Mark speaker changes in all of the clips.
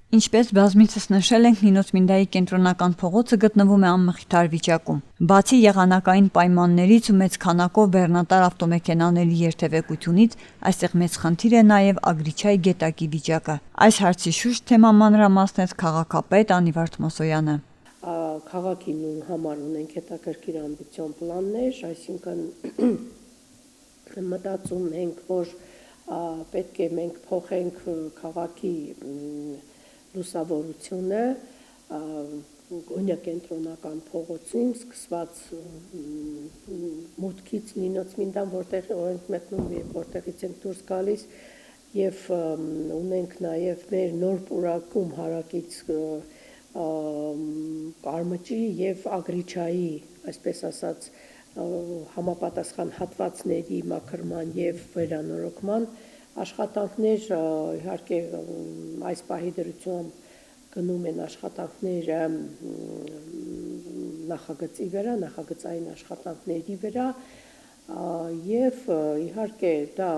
Speaker 1: Ինչպես բազմիցս նշել ենք, Նինոց Մինդայի կենտրոնական փողոցը գտնվում է անմխիթար վիճակում։ Բացի եղանակային պայմաններից ու մեծ քանակով բեռնատար ավտոմեքենաների երթևեկությունից, այստեղ մեծ խնդիր է նաև Ագրիչայի գետակի վիճակը։ Այս հարցի շուրջ թեման մանրամասնեց քաղաքապետ Անիվար Թմոսոյանը։
Speaker 2: Քաղաքի համար ունենք հետաքրքիր ամբիցիոն պլաններ, այսինքն մտածում ենք, որ պետք է մենք փոխենք քաղաքի լուսավորությունը, օրինակ կենտրոնական փողոցին, սկսված մուտքից Նինոց Մինդան, որտեղ ենք մտնում, որտեղից ենք դուրս գալիս, եւ ունենք նաեւ մեր նոր պուրակում հարակից Կարմճի եւ Ագրիչայի, այսպես ասած, համապատասխան հատվածների մաքրման եւ վերանորոգման աշխատանքներ, իհարկե այս պահի դրությամբ գնում են աշխատանքները նախագծի վրա, նախագծային աշխատանքների վրա եւ իհարկե դա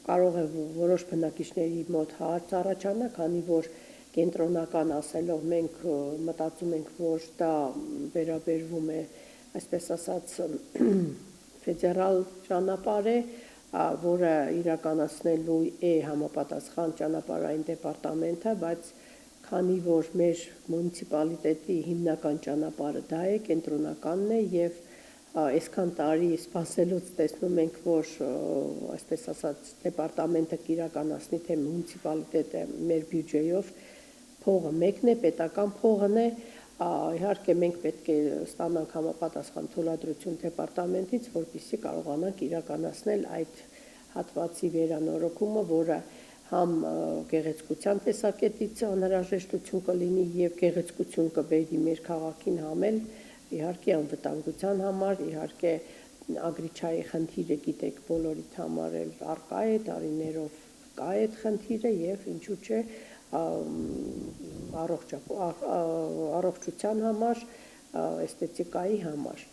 Speaker 2: կարող է որոշ բնակիչների մոտ հարց առաջանա, քանի որ կենտրոնական ասելով մենք մտածում ենք, որ դա վերաբերվում է, այսպես ասած, ֆեդերալ ճանապարհ է, որը իրականացնելու է համապատասխան ճանապարհային դեպարտամենտը, բայց քանի որ մեր մունիցիպալիտետի հիմնական ճանապարհը դա է, կենտրոնականն է եւ այսքան տարի սպասելուց տեսնում ենք, որ այսպես ասած դեպարտամենտը կիրականացնի թե մունիցիպալիտետը մեր բյուջեով փողը մեկն է, պետական փողն է, իհարկե մենք պետք է ստանանք համապատասխան թույլատրություն դեպարտամենտից, որպեսզի կարողանանք իրականացնել այդ հատվածի վերանորոգումը, որը համ գեղեցկության տեսակետից անհրաժեշտություն կլինի եւ գեղեցկություն կբերի մեր քաղաքին, համ էլ իհարկե անվտանգության համար, իհարկե Ագրիչայի խնդիրը գիտեք բոլորիդ համար էլ առկա է, տարիներով կա այդ խնդիրը եւ ինչու՞ չէ առողջության համար, էսթետիկայի համար